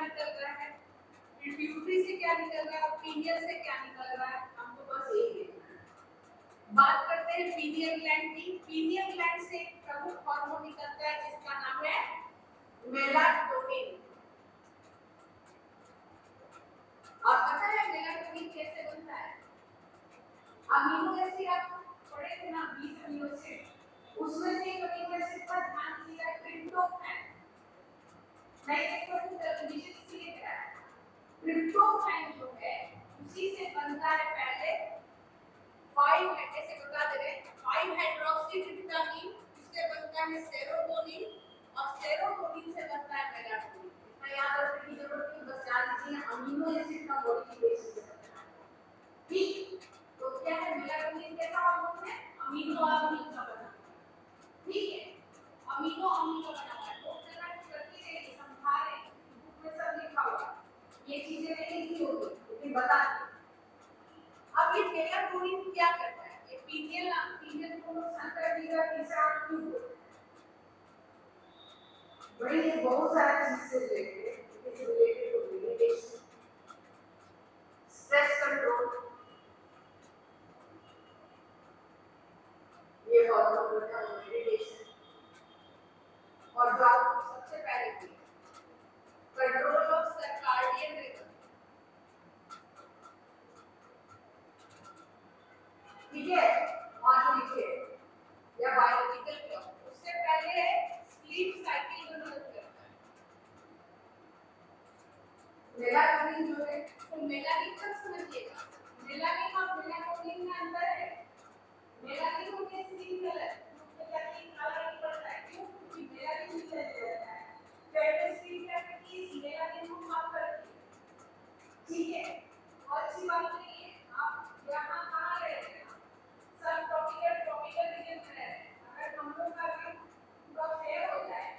निकल रहा है, पिट्यूटरी से क्या निकल रहा है, पीनियल से क्या निकल रहा है, हमको बस यही देखना है। बात करते हैं पीनियल ग्लैंड की। पीनियल ग्लैंड से एक प्रमुख हार्मोन निकलता है जिसका नाम है मेलाटोनिन। और पता है मेलाटोनिन कैसे बनता है? अमीनो एसिड आप पढ़े थे ना, 20 अमीनो एसिड, उसमें से एक अमीनो एसिड पर ध्यान दीजिएगा, ट्रिप्टोफैन। नहीं देखो तो नीचे इसलिए कह रहा है, ट्रिप्टोफैन जो है उसी से बनता है पहले 5 ऐसे बता दे रहे 5 हाइड्रोक्सीट्रिप्टामीन, इससे बनता है सेरोटोनिन, और सेरोटोनिन से बनता है मेलाटोनिन। इतना याद रखने की जरूरत नहीं, बस जान लीजिए अमीनो एसिड का मॉडिफिकेशन से बनता है। ठीक, तो क्या है मेलाटोनिन कैसा हार्मोन है? अमीनो अम्ल का बना हुआ है। ठीक है, अमीनो अम्ल का बना हुआ है। तो जरा करके देखिए, समझा रहे हैं, बुक में सब लिखा हुआ है, ये चीजें नहीं लिखी होगी लेकिन बता दें। अब ये मेलाटोनिन क्या करता है? ये पीनियल को नुकसान कर देगा, तीसरा ट्यूब बड़ी ये बहुत सारा चीज से related to meditation, stress control, ये हार्मोन का मेडिटेशन, और जो आपको सबसे पहले की कंट्रोल ऑफ सर्काडियन रिदम। ठीक है, और जो लिखे या बायोलॉजिकल क्लॉक, उससे पहले स्लीप साइकिल में मदद करता है मेलाटोनिन जो है। तो मेलानिन तक समझिएगा, मेलानिन और मेलाटोनिन में अंतर है। मेलानिन होता है स्किन कलर, मेलानिन काला नहीं पड़ता है, क्यों? क्योंकि मेलानिन भी चल जाता है, पहले स्किन क्या करती है, मेलानिन को साफ करती है। ठीक है, और अच्छी बात नहीं है, आप यहाँ कहाँ रह रहे हैं, सब ट्रॉपिकल रीजन में रह रहे हैं। अगर हम लोग का रंग पूरा फेयर हो जाए,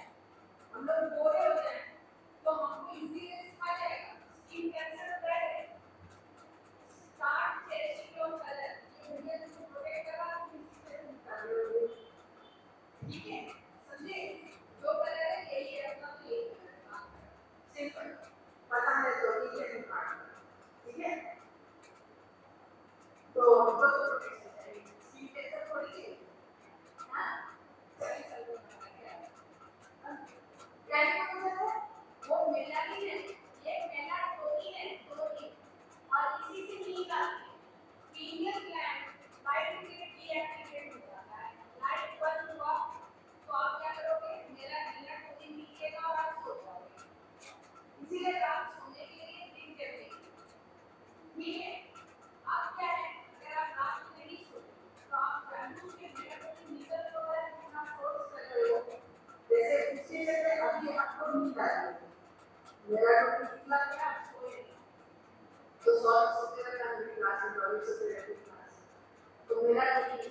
हम लोग गोरे हो जाए, तो हमको यूवीएस आ जाएगा, स्किन कैंसर होता है। स्टार्ट चेंजिंग योर कलर, ये रीजन को प्रोटेक्ट करा, ठीक है, समझे? जो कलर है यही रखना, तो यही कलर सिंपल, पता है तो ठीक है, ठीक है। तो हमको प्रोटेक्शन चाहिए, स्किन कैंसर थोड़ी है, हाँ सही सही क्या है, वो मेलानिन है, ये मेलाटोनिन है, टोनिन, और इसी से नींद आती है। पीनियल ग्लैंड बायोटिक डीएक्टिवेट हो जाता है, लाइट बंद हुआ तो आप क्या करोगे, मेलाटोनिन नीचेगा और आप सो जाओगे। इसीलिए आप सोने के लिए ड्रिंक करते हैं। ठीक है, आप क्या है, अगर आप रात में नहीं सोते तो आप जानबूझ के मेलाटोनिन निकल तो है, अपना फोर्स कर रहे हो, जैसे उससे जैसे अभी आपको नींद आ रही है, मेलाटोनिन निकला क्या, आप सोए, तो सॉल्व सोते रहता है क्लास में, बॉडी सोते रहती है क्लास, तो मेलाटोनिन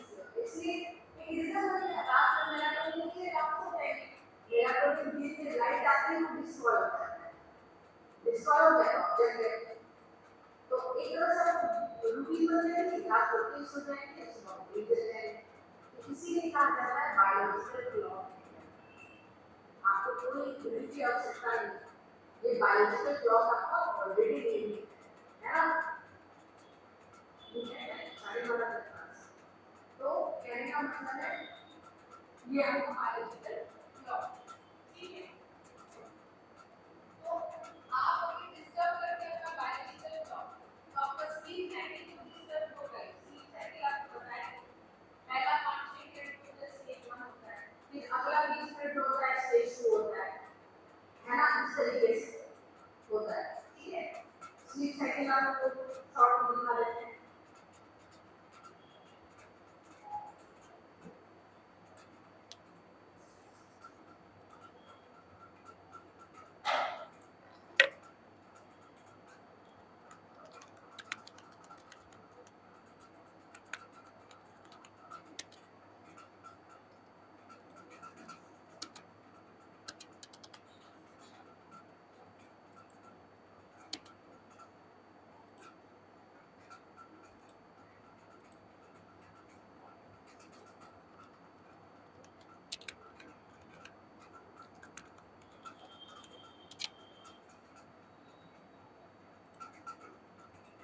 इसलिए एक रीजन है रात में मेलाटोनिन के रात को जाएगी, मेलाटोनिन दिन में लाइट आती है वो डिस्ट्रॉय हो जाता है, डिस्ट्रॉय हो गया ऑब्जेक्ट। तो एक तरह से रूटीन बन जाएगी, रात को तेज हो जाएंगे, सुबह तेज हो जाएंगे। इसीलिए कहा जाता है बायोलॉजिकल क्लॉक, आपको कोई ड्रिल की आवश्यकता नहीं, ये बायोलॉजिकल क्लॉक आपका ऑलरेडी रेडी है ना, सारे वाला तो कहने का मतलब है ये आपका बायोलॉजिकल क्लॉक। ठीक है, तो आप अभी डिस्टर्ब करके अपना बायोलॉजिकल क्लॉक, तो आपका स्लीप साइकिल को डिस्टर्ब हो गई। स्लीप साइकिल आपको बताया पहला 5-6 मिनट में स्टेज 1 होता है, फिर अगला 20 मिनट होता है, स्टेज 2 होता है ना, इस तरीके से होता है। ठीक है, स्लीप साइकिल आपको शॉर्ट में दिखा देते हैं।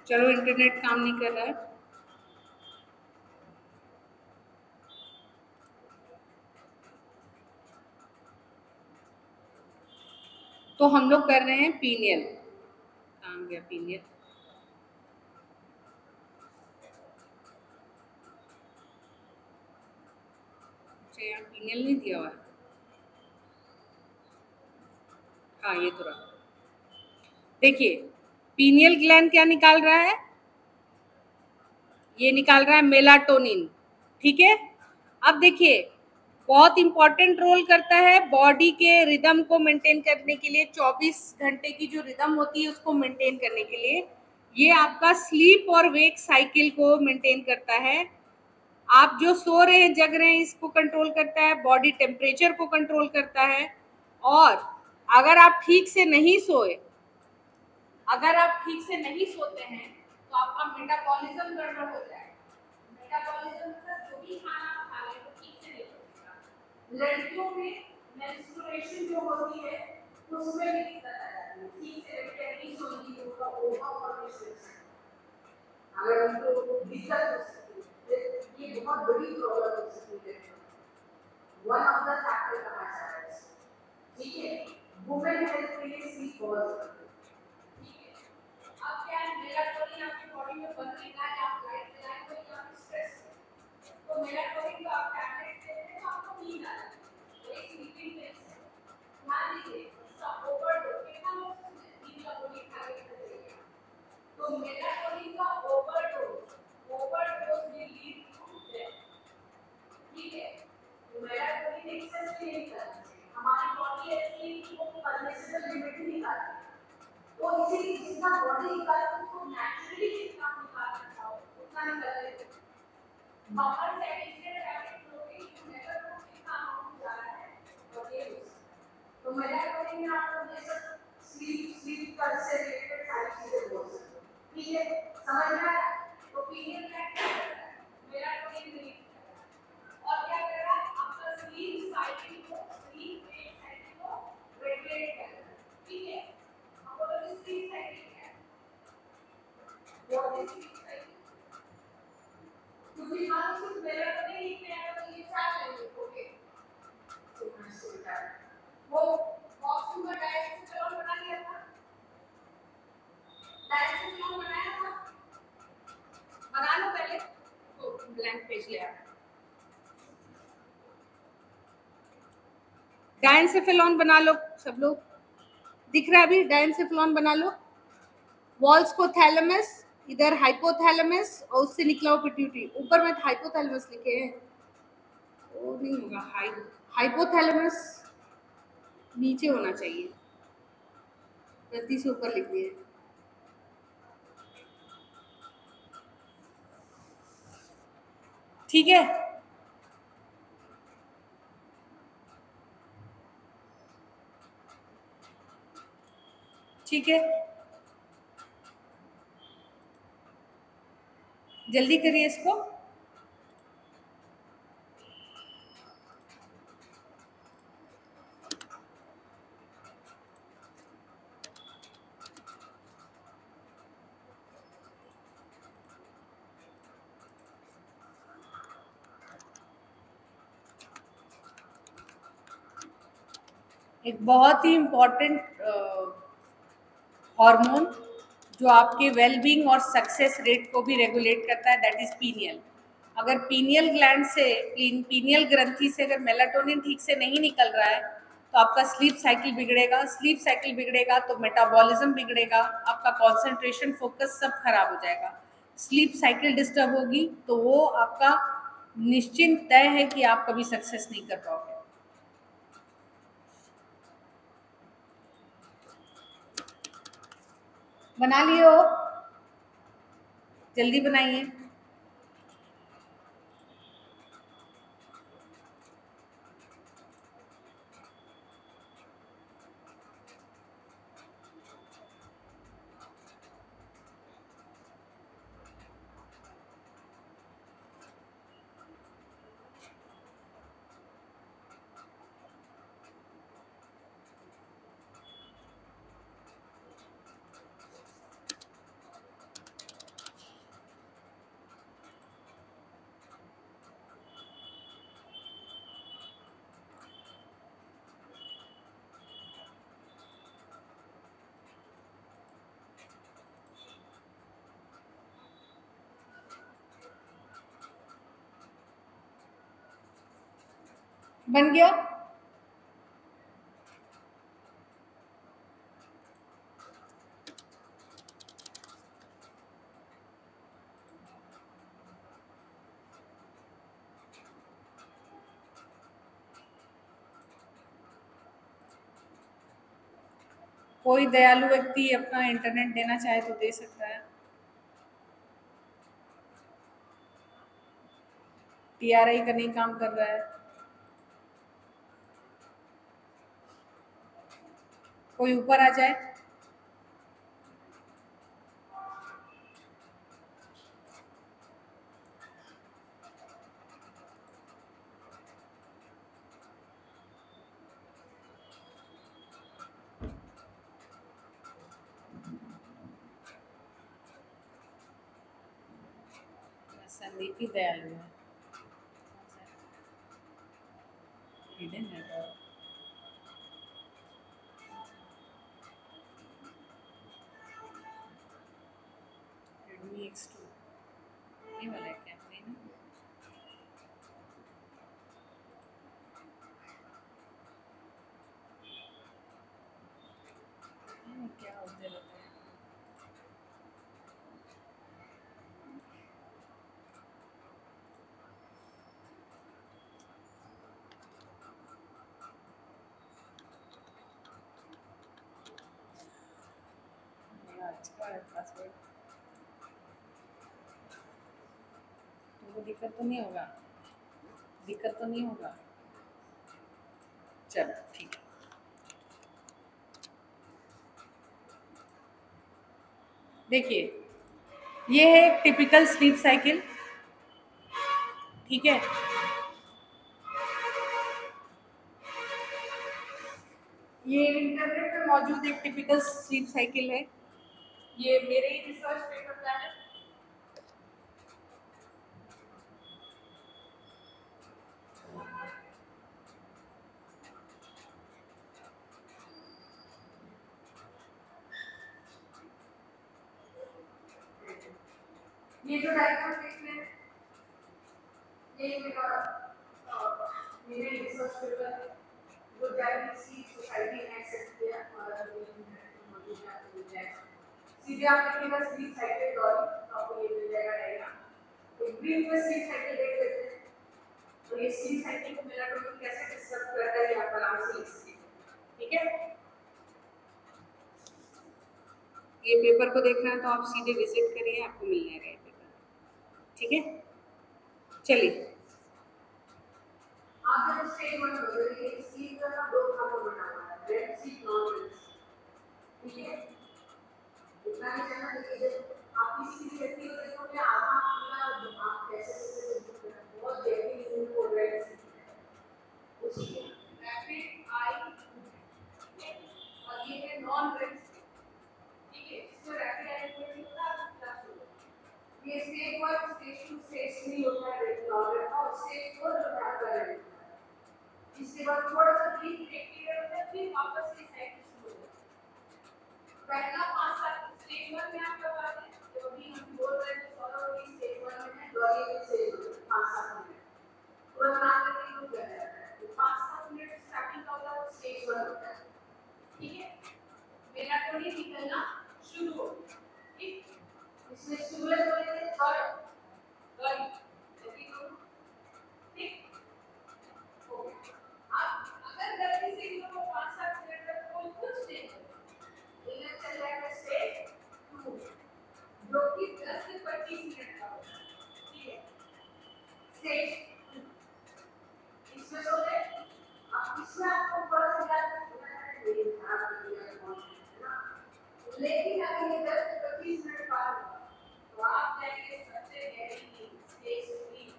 चलो इंटरनेट काम नहीं कर रहा है। तो हम लोग कर रहे हैं पीनियल। कहाँ गया पीनियल? अच्छा यहाँ पीनियल नहीं दिया हुआ है। हाँ ये तो रहा। देखिए पीनियल ग्लैंड क्या निकाल रहा है? ये निकाल रहा है मेलाटोनिन। ठीक है। अब देखिए बहुत इंपॉर्टेंट रोल करता है बॉडी के रिदम को मेंटेन करने के लिए, 24 घंटे की जो रिदम होती है उसको मेंटेन करने के लिए ये आपका स्लीप और वेक साइकिल को मेंटेन करता है। आप जो सो रहे हैं जग रहे हैं इसको कंट्रोल करता है, बॉडी टेम्परेचर को कंट्रोल करता है। और अगर आप ठीक से नहीं सोए, अगर आप ठीक से नहीं सोते हैं तो आपका मेटाबॉलिज्म गड़बड़ हो जाएगा। मेटाबॉलिज्म मतलब जो भी खाना आप खा रहे हैं वो ठीक से नहीं होगा। लड़कियों में मेंस्ट्रुएशन जो होती है उसमें भी दिक्कत आ जाती है, ठीक से लड़कियां नहीं सोएंगी तो उनका ओवर फॉर्मेशन अगर उनको दिक्कत हो सकती है, ये बहुत बड़ी प्रॉब्लम हो सकती है। वन ऑफ द फैक्टर कहा जा रहा है, ठीक है। वुमेन हेल्थ के लिए स्लीप बहुत जरूरी है, ठीक है। अब क्या है, मेलाटोनिन आपकी बॉडी में बन रही है, आप लाइट जलाएं तो ये आपकी स्ट्रेस, तो मेलाटोनिन को आप टैबलेट लेते हैं तो आपको नींद आ जाती है, तो एक स्लीपिंग पिल्स है। ध्यान दीजिए इसका ओवरडोज कितना लोग नींद का गोली खा के चले गए, तो मेलाटोनिन का overdose will lead to death. ठीक है। तो मेलाटोनिन एक्सेस नहीं करना चाहिए, हमारी बॉडी ऐसी वो परमिसिबल लिमिट ही निकालती है, तो इसीलिए जितना बॉडी निकालती है उसको नेचुरली जितना निकाल सकता हो उतना निकाल लेते हैं। बाहर से एडिशनल टैबलेट लोगे तो मेलाटोनिन कितना अमाउंट जा रहा है और ये तो मेलाटोनिन में आप लोग जैसे स्लीप का से रिलेटेड सारी चीजें बोल सकते हो, ठीक है। समझ में आया? तो पीनियल ग्लैंड क्या करता है, मेलाटोनिन रिलीज करता है और क्या कर रहा है आपका स्लीप साइकिल को, स्लीप वेक साइकिल को रेगुलेट कर रहा है, ठीक है। अब बोलो स्लीप साइकिल क्या है, व्हाट इज स्लीप साइकिल? क्योंकि हम सिर्फ मेलाटोनिन लिखते हैं तो ये क्या लेंगे, ओके। वो बॉक्स में डायरेक्ट बना लिया था, डायरेक्ट बनाया था, बना लो पहले तो ब्लैंक पेज ले आओ। डायनसेफेलॉन बना लो सब लोग, दिख रहा है अभी? डायनसेफेलॉन बना लो। वॉल्स को थैलेमस, इधर हाइपोथैलेमस और उससे निकला हुआ पिट्यूटरी, ऊपर में हाइपोथैलेमस लिखे हैं, वो नहीं होगा, हाइपोथैलेमस नीचे होना चाहिए, गलती से ऊपर लिख दिए। ठीक है। ठीक है जल्दी करिए इसको। एक बहुत ही इम्पोर्टेंट हार्मोन जो आपके वेलबींग और सक्सेस रेट को भी रेगुलेट करता है, दैट इज पीनियल। अगर पीनियल ग्लैंड से, पीनियल ग्रंथि से अगर मेलाटोनिन ठीक से नहीं निकल रहा है तो आपका स्लीप साइकिल बिगड़ेगा, स्लीप साइकिल बिगड़ेगा तो मेटाबॉलिज्म बिगड़ेगा, आपका कंसंट्रेशन फोकस सब खराब हो जाएगा। स्लीप साइकिल डिस्टर्ब होगी तो वो आपका निश्चिंत तय है कि आप कभी सक्सेस नहीं कर पाओगे। बना लिए हो? जल्दी बनाइए। बन गया। कोई दयालु व्यक्ति अपना इंटरनेट देना चाहे तो दे सकता है। टीआरआई का नहीं काम कर रहा है। कोई ऊपर आ जाए। संदीप ही दयालु है। Hidden network. रेडमी X2 ये वाला है क्या? नहीं ना। क्या होते रहते हैं। अच्छा है पासवर्ड। तुमको दिक्कत तो नहीं होगा? दिक्कत तो नहीं होगा? चलो ठीक है। देखिए, ये है एक टिपिकल स्लीप साइकिल। ठीक है, ये इंटरनेट पे मौजूद एक टिपिकल स्लीप साइकिल है। ये मेरे ही रिसर्च पेपर का है। ये जो डायग्राम देख रहे हैं, ये मेरे रिसर्च पेपर है जो डायबिटीज सोसाइटी ने एक्सेप्ट किया और सीधे आप लिखिएगा स्लीप साइकिल डॉली, आपको ये मिल जाएगा डायग्राम। एक ब्रीफ में स्लीप साइकिल देख लेते हैं। तो ये स्लीप साइकिल को मेलाटोनिन कैसे डिस्टर्ब करता है, ये आप आराम से लिख सकते हैं। ठीक है, ये पेपर को देखना है तो आप सीधे विजिट करिए, आपको मिल जाएगा ये पेपर। ठीक है, चलिए। आप जब स्टेज वन हो रही है, स्लीप का ना दो भागों में बना हुआ है, red sleep, non red sleep. ठीक है, इतना ही जानना चाहिए। जब आप किसी भी व्यक्ति को देखोगे आधा पूरा दिमाग कैसे बहुत गहरी नींद को रेड स्लीप है, उसकी रैपिड आई और ये है नॉन रेड स्लीप। ठीक है, इसमें रैपिड आई मूवमेंट होता है प्लस होता है। ये stage one, stage two, stage three होता है नॉन रेड, और स्टेज फोर जो है आपका रेड। इसके बाद थोड़ा सा ब्रीफ ब्रेक पीरियड होता है, फिर वापस से साइकिल शुरू हो जाती है। पहला 5 साल स्टेज 1 में आप कब आते हैं, जो अभी हम बोल रहे थे सौरव की स्टेज 1 में है, डॉली की स्टेज 1 में 5-7 मिनट तुरंत नाम लेते ही रुक जाता है। तो 5-7 मिनट स्टार्टिंग का होता है, स्टेज 1 होता है। ठीक है, मेलाटोनिन निकलना शुरू हो गया। ठीक, इसमें स्टिमुलस बोले थे थर्ड डॉली, ठीक हो गया। अब अगर गलती से इन लोगों को 5-7 मिनट तक कोई कुछ नहीं करे, इन्हें चल जाएगा स्टेज 2 जो कि 10 से 25 मिनट का होगा। ठीक है, स्टेज 2 इसमें तो है। अब इसमें आपको थोड़ा सा याद रखना है, ये ध्यान रखिएगा ना। लेकिन अगर ये 10 से 25 मिनट पार हुआ तो आप जाएंगे सबसे गहरी नींद, स्टेज 3।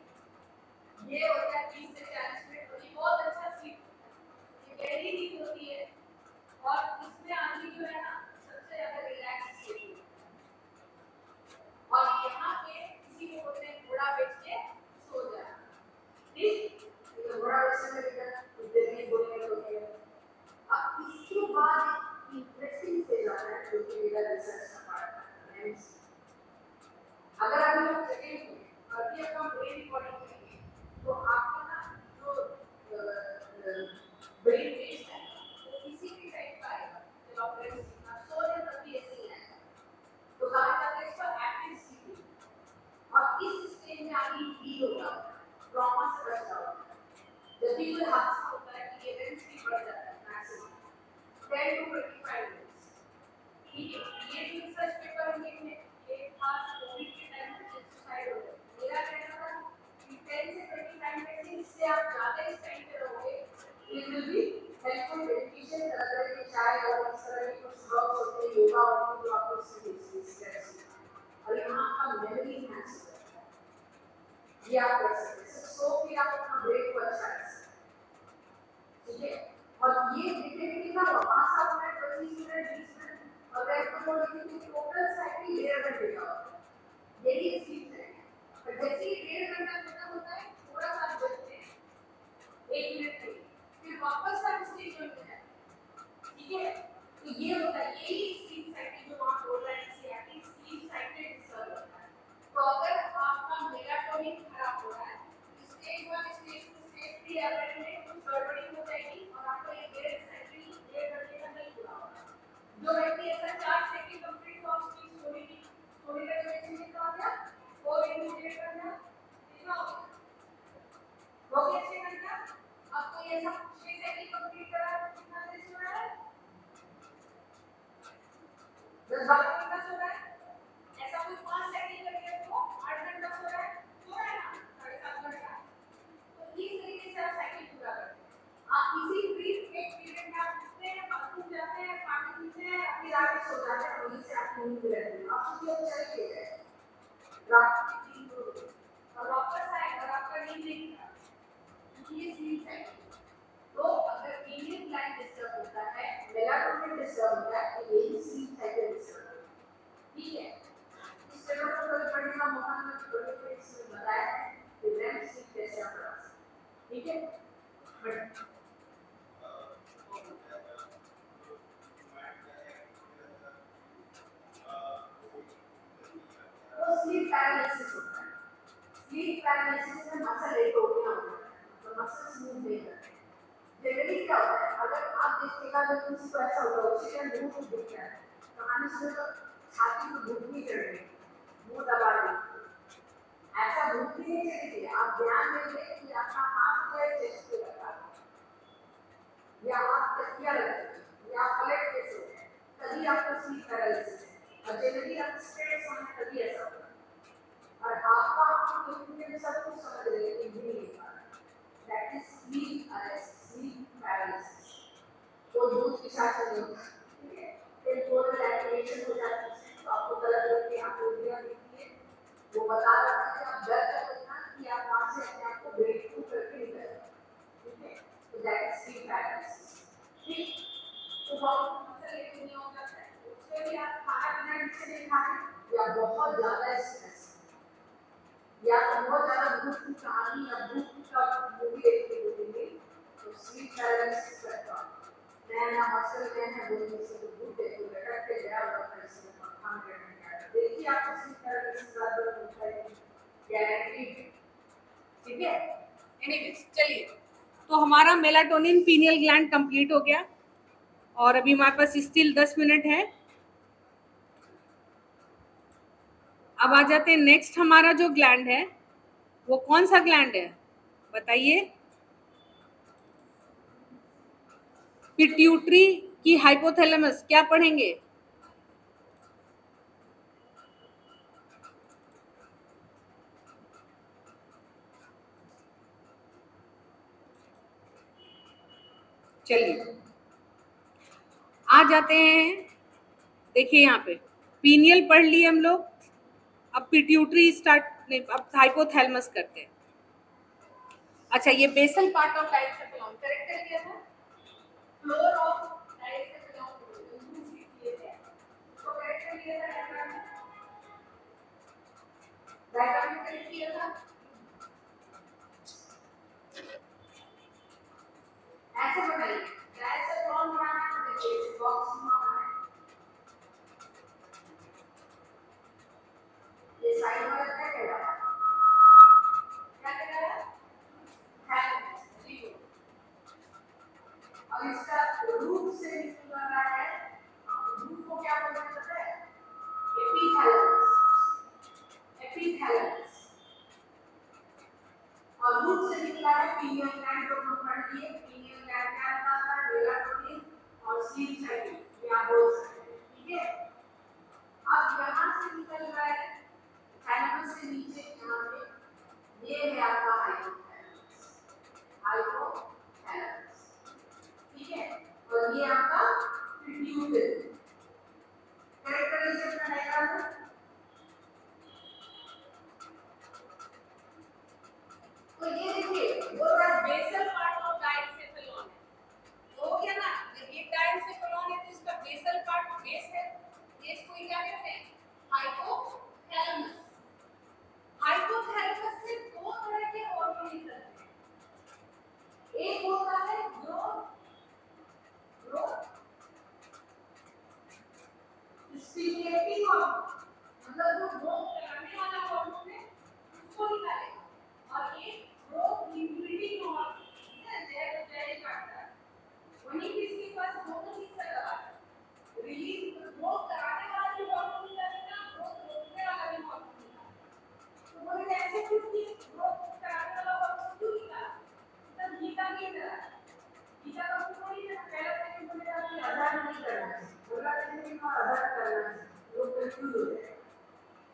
ये होता है 30 से 40 मिनट, और ये बहुत अच्छा स्लीप होता है। ये गहरी नींद होती है और इसमें आदमी जो है ना सबसे ज्यादा रिलैक्स स्टेज होता है। और यहाँ पे किसी को बोलते हैं घोड़ा बेच के सो जाना। ठीक, तो घोड़ा बेचने में कितना जल्दी बोलने लगे। अब इसके बाद इंटरेस्टिंग स्टेज आता है जो कि मेरा रिसर्च का पार्ट है। अगर आप लोग सेकेंड में अभी अपना ब्रेन रिकॉर्डिंग करेंगे तो आपका ना जो ब्रेन वेव्स है वो इसी के टाइप का आएगा जब आप ब्रेन सीखना सो रहे तभी ऐसे ही आएगा। तो कहा जाता है इसको एक्टिव स्लीप। और इस स्टेज में आपकी फील होगा ट्रॉमा से बच जाओगे। जब भी कोई हादसा होता है कि इवेंट स्पीड बढ़ जाता है मैक्सिमम 10 to 25 मिनट्स। ठीक है, ये जो रिसर्च पेपर हम लिखे ये खास कोविड के टाइम में सुसाइड हो गए। मेरा कहना था कि 10 से 25 मिनट्स इससे आप ज़्यादा इस टाइम पे रहोगे it will be helpful. Meditation तरह के चाय और इस तरह के कुछ वर्क्स होते हैं योगा और जो आपको स्ट्रेस और यहाँ का मेमोरी एनहांस होता है ये आप कर सकते हैं। सो फिर आप अपना ब्रेक को अच्छा कर सकते हैं। ठीक है, और ये डिटेक्टिव का 5-7 मिनट 25 मिनट 20 मिनट और रेगुलर मोडिफिकेशन टोटल साइकिल 1.5 घंटे का होता है। यही स्लीप है। पर जैसे ही 1.5 घंटा खत्म होता है थोड़ा सा जगते हैं 1 मिनट के फिर वापस का स्लीप होता है। ठीक है, तो ये होता है यही स्लीप साइकिल जो आप बोल रहे हैं इससे स्लीप साइकिल डिस्टर्ब होता है। तो अगर आपका मेलाटोनिन खराब हो रहा है स्टेज 1 स्टेज 2 स्टेज 3 एवरेज में कुछ गड़बड़ी हो जाएगी और आपको ये ब्रेन साइकिल 1.5 घंटे का नहीं पूरा होगा। जो व्यक्ति ऐसा 4 सेकंड कंप्लीट हुआ उसकी स्टोरी का ड्यूरेशन कितना हो गया 4 into 8 करना कितना हो गया वो कैसे करना। आपको ये सब 6 सेकंड कंप्लीट करा कितना देर सो रहा है 10-12 घंटा सो रहा है। ऐसा कोई 5 सेकंड करके तो 8 घंटा सो रहा है ना 7.5 घंटा। तो इस तरीके से आप साइकिल पूरा करते हैं। आप इसी ब्रीफ एक पीरियड में आप उठते हैं बाथरूम जाते हैं पानी पीते हैं फिर आके सो जाते हैं वहीं से आप नींद रहते हैं आप सुबह चले गए रात के 3 बजे और वापस आए और आपका नींद नहीं था ये स्लीप साइकिल। तो अगर पीनियल ग्लैंड डिस्टर्ब होता है मेलाटोनिन डिस्टर्ब होता है तो यही स्लीप साइकिल डिस्टर्ब होता है। ठीक है, इस तरह का कोई पढ़ने का मौका नहीं बड़े पेज में बताया है कि रेम स्लीप कैसे आप पढ़ा सकते। ठीक है, तो स्लीप पैरालिसिस होता है। स्लीप पैरालिसिस में मसल एक हो गया होता है तो मसल मूव नहीं करते। जनरली क्या होता है अगर आप देखिएगा जब किसी को ऐसा होता है उसी का मुंह को दिख रहा है तो हमें सुबह तो छाती में भूख नहीं चढ़ रही मुंह दबा रही ऐसा भूख भी नहीं चढ़ेगी। आप ध्यान देंगे कि आपका हाथ जो है चेस्ट पे लगा या आप तकिया रखें या पलट के सोए तभी आपको स्लीप पैरालिसिस है। और जनरली आप स्ट्रेस होने तभी ऐसा होता है और आपका आप सब कुछ समझ रहे हैं भी नहीं पा रहे that is sleep sleep paralysis. वो दूध के साथ नहीं होता। ठीक है, फिर पूरा लैक्टेशन हो जाता है तो आपको गलत करके आप उल्टियां दिखती है वो बता रहा है कि आप डर करना कि आप वहां से अपने आप को ब्रेक थ्रू करके निकल। ठीक है, तो दैट इज स्लीप पैरालिसिस। ठीक, तो बहुत मसले नहीं हो जाता है उसके लिए आप खाना पीना ठीक से नहीं खाते या बहुत ज्यादा स्ट्रेस या बहुत ज्यादा भूख की कहानी या भूख का मूवी देखते होंगे तो स्लीप पैरालिसिस करता है। नया मसल है बोलने से भूख देखो लटक के गया हुआ था इसमें खाना करने का देखिए आपको स्लीप पैरालिसिस ज्यादा होता है गारंटी। ठीक है, एनीवेज चलिए तो हमारा मेलाटोनिन पीनियल ग्लैंड कंप्लीट हो गया और अभी हमारे पास स्टिल 10 मिनट है। अब आ जाते हैं नेक्स्ट हमारा जो ग्लैंड है वो कौन सा ग्लैंड है बताइए। पिट्यूटरी की हाइपोथैलेमस क्या पढ़ेंगे चलिए आ जाते हैं। देखिए यहाँ पे पीनियल पढ़ लिए हम लोग अब पिट्यूटरी स्टार्ट नहीं अब हाइपोथैलेमस करते हैं। अच्छा ये बेसल पार्ट ऑफ डायसेफेलॉन करेक्ट कर दिया था फ्लोर ऑफ डायसेफेलॉन किए थे तो करेक्ट कर दिया था डायग्राम में करेक्ट किया था ऐसे बनाइए डायसेफेलॉन बनाना है देखिए बॉक्स में बनाना है ये साइड वाला क्या कह रहा है क्या कह रहा है थैलेमस ठीक है ये कोई क्या कहते हैं हाइपोथैलेमस। हाइपोथैलेमस से दो तरह के हार्मोन निकलते हैं, एक होता है ग्रोथ स्टिमुलेटिंग हार्मोन, मतलब जो ग्रोथ कराने वाला हार्मोन है उसको निकालेगा, और एक ग्रोथ इनहिबिटिंग हार्मोन है जैसे करता है। वहीं किसके पास दोनों चीज का दवा है, रिलीज ग्रोथ कराने वाला भी हार्मोन निकालेगा, ग्रोथ रोकने वाला भी हार्मोन निकालेगा। तो वो ऐसे क्यों कि ग्रोथ कराने वाला हार्मोन क्यों निकाला, तब गीता की तरह गीता का थोड़ी ना पहला टाइम बोलेगा कि आधार नहीं करना है, बोला कि मैं आधार करना है, लोग कंफ्यूज हो जाए।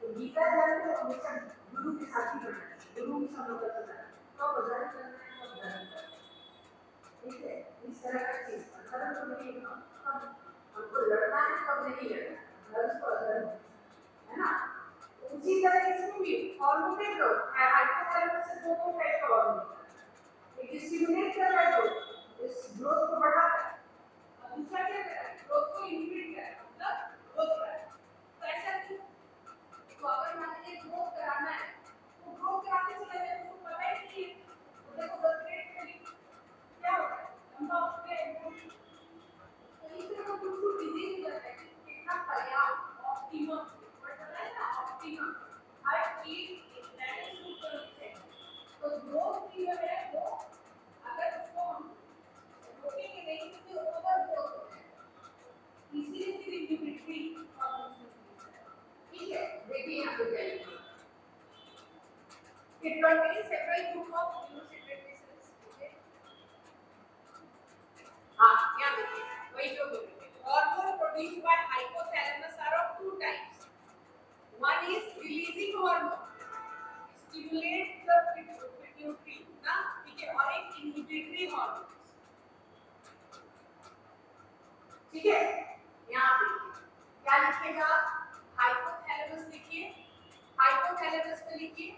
तो गीता जानते हो हमेशा गुरु के साथ ही करना है, गुरु की समझ करना है, तो आधार करना है, तो आधार करना है। ठीक है, इस तरह का चीज धर्म तो नहीं है, हमको लड़ना है कब नहीं लड़ना, धर्म तो अधर्म है ना। उसी तरह इसमें भी हार्मोन देख लो, हाइपोथैलेमस से दो टाइप का हार्मोन, एक स्टिमुलेट कर रहा है इस ग्रोथ को बढ़ाता है, और दूसरा क्या कर रहा है ग्रोथ को इनहिबिट कर रहा है, मतलब ग्रोथ कर रहा है। तो ऐसा क्यों, तो अगर मान लीजिए ग्रोथ कराना है तो ग्रोथ कराने से पहले उसको पता ही नहीं है, तो देखो बर्थ रेट क्या होता है, लंबा होता है। तो इस तरह का बिल्कुल डिजीज हो जाता है कि कितना पर्याप्त ऑप्टिमम, बट पता है ना ऑप्टिमम हर चीज एक बैलेंस में होनी चाहिए। तो ग्रोथ की जो है वो अगर उसको हम रोकेंगे नहीं तो फिर ओवर ग्रोथ हो जाएगा, इसीलिए फिर इम्यूनिटी प्रॉब्लम्स होती है। ठीक है, देखिए यहाँ पे क्या लिखा है, it contains several group of immunosuppressive cells. Okay, हाँ यहाँ देखिए वही जो बोल रहे थे, hormone produced by hypothalamus are of two types. One is releasing hormone, stimulate the pituitary ना, ठीक है, और एक inhibitory hormone। ठीक है, यहाँ पे क्या लिखिएगा, हाइपोथैलेमस लिखिए, हाइपोथैलेमस पे लिखिए,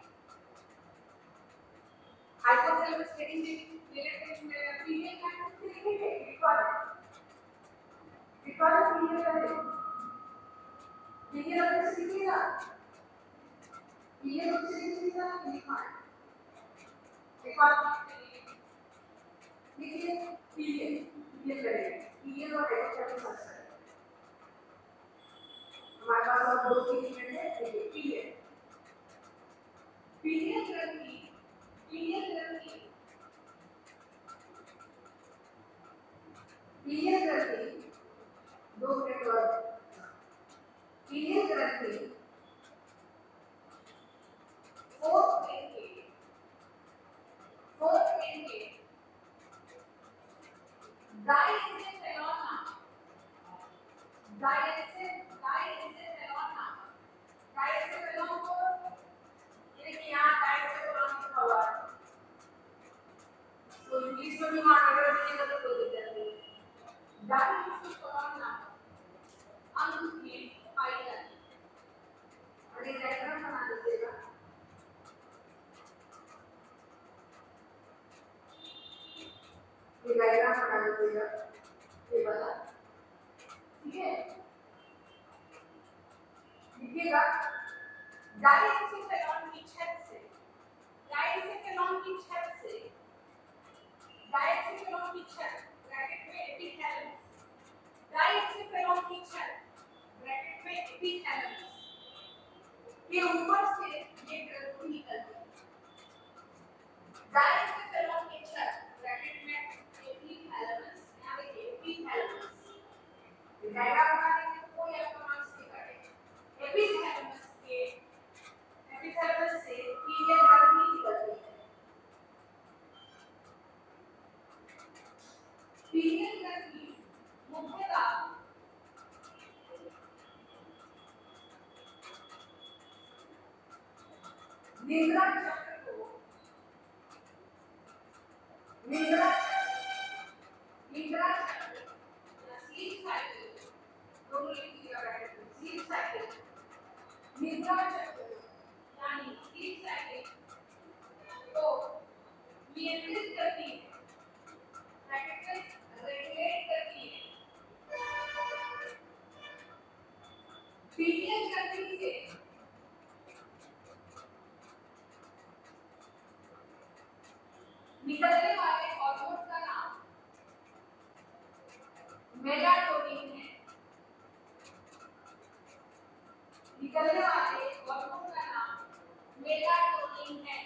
हाइपोथैलेमस हेडिंग रिलेटेड में फीमेल हाइपोथैलेमस लिखिए, रिकॉर्ड फीमेल से लिखिएगा, फीमेल से लिखिएगा, लिखिए फीमेल करेंगे, फीमेल और हाइपोथैलेमस हमारे पास और दो चीजें हैं, देखिए पीरियड ग्रंथि, पीरियड ग्रंथि, पीरियड ग्रंथि दो मिनट और, पीरियड ग्रंथि फोर्थ वेन के डायएंसेफेलॉन नाम, डायएंसेफेलॉन को देखिए यहाँ डायएंसेफेलॉन लिखा हुआ है, तो इंग्लिश में भी मानेगा देखिएगा तो कोई दिक्कत नहीं। डायएंसेफेलॉन नाम अंगूठी फाइबर, और ये डायग्राम बना दीजिएगा, ये डायग्राम बना दीजिएगा, ये वाला, ठीक है, लिखिएगा डायएंसेफेलॉन की छत से, डायएंसेफेलॉन की छत से, डायएंसेफेलॉन की छत ब्रैकेट में एपिथैलेमस, डायएंसेफेलॉन की छत ब्रैकेट में एपिथैलेमस के ऊपर से ये ग्रंथि निकलती है, डायएंसेफेलॉन की छत ब्रैकेट में एपिथैलेमस, यहाँ पे एपिथैलेमस डायग्राम बना देंगे तो कोई आपका मार्क्स नहीं कटेगा। एपिथैलेमस से पीरियड ग्रंथि निकलती है, पीरियड ग्रंथि मुख्यतः निद्रा चक्र को, निद्रा चक्र स्लीप साइकिल दोनों लिखिएगा ब्रैकेट में, स्लीप साइकिल, निद्रा चक्र यानी स्लीप साइकिल को नियंत्रित करती है, ब्रैकेट में रेगुलेट करती है, पीनियल ग्रंथि से निकलने वाले हार्मोन का नाम मेलाटोनिन है। निकलने वाले हार्मोन का नाम मेलाटोनिन है।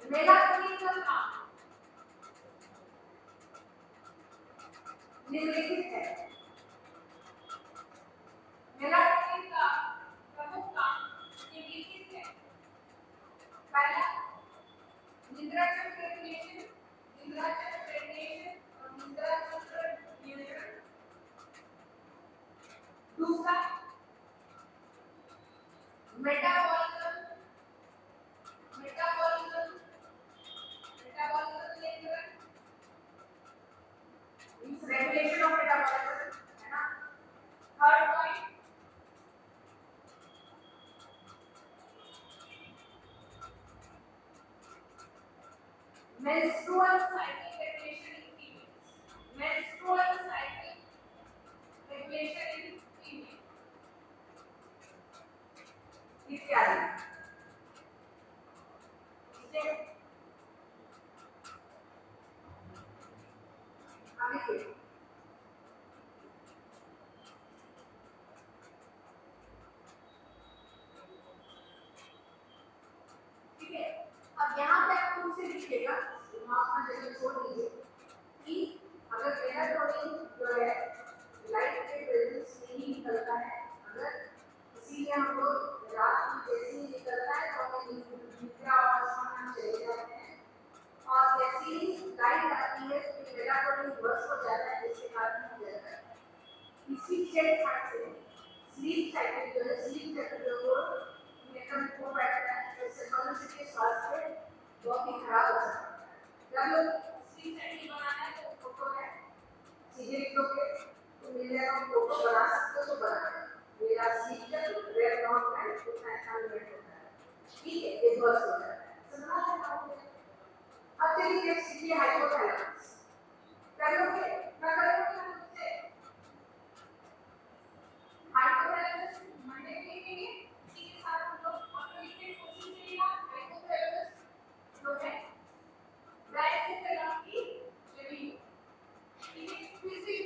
मेलाटोनिन का काम निम्नलिखित है। मेलाटोनिन का प्रमुख काम निम्नलिखित है। पहला, निद्रा चक्र रेगुलेशन, निद्रा चक्र रेगुलेशन और निद्रा चक्र नियंत्रण। दूसरा, मेटाबॉलिज्म, मेटाबॉलिज्म, मेटाबॉलिज्म नियंत्रण, इस रेगुलेशन ऑफ मेटाबॉलिज्म है ना। Third point, menstrual cycle regulation in females, menstrual cycle regulation in female इत्यादि। ठीक है, आगे देखिए। ठीक है, अब यहाँ पे आप खुद से लिखिएगा, दिमाग में जगह छोड़ दीजिए कि अगर मेलाटोनिन जो है लाइट के प्रेजेंस में ही निकलता है, अगर इसीलिए हम लोग रात में जैसे ही निकलता है तो हमें निद्रा अवस्था में हम चले जाते हैं, और जैसे ही लाइट आती है तो मेलाटोनिन बर्स्ट हो जाता है, जिसके कारण हो जाता है। इसी चेक से स्लीप साइकिल जो है, स्लीप साइकिल जो एकदम को बैठता है, जैसे मनुष्य के स्वास्थ्य बहुत ही खराब हो सकता है। जब लोग स्लीप साइकिल बनाना है तो फोटो है सीधे लिखोगे तो मिल जाएगा, फोटो बना सकते हो तो बनाना। मेरा स्लीप साइकिल रेड नॉट है, उतना एनवायरनमेंट होता है। ठीक है, ये बस हो जाता है, समझा है आपने। अब चलिए नेक्स्ट सीखिए हाइपोथैलेमस। करोगे क्या करोगे हम उससे हाइपोथैलेमस मरने के लिए इसी के साथ हम लोग ऑटोमेटिक कोशिश करेगा। हाइपोथैलेमस जो है डायरेक्ट सेल की रेडियो, ठीक है, फिर से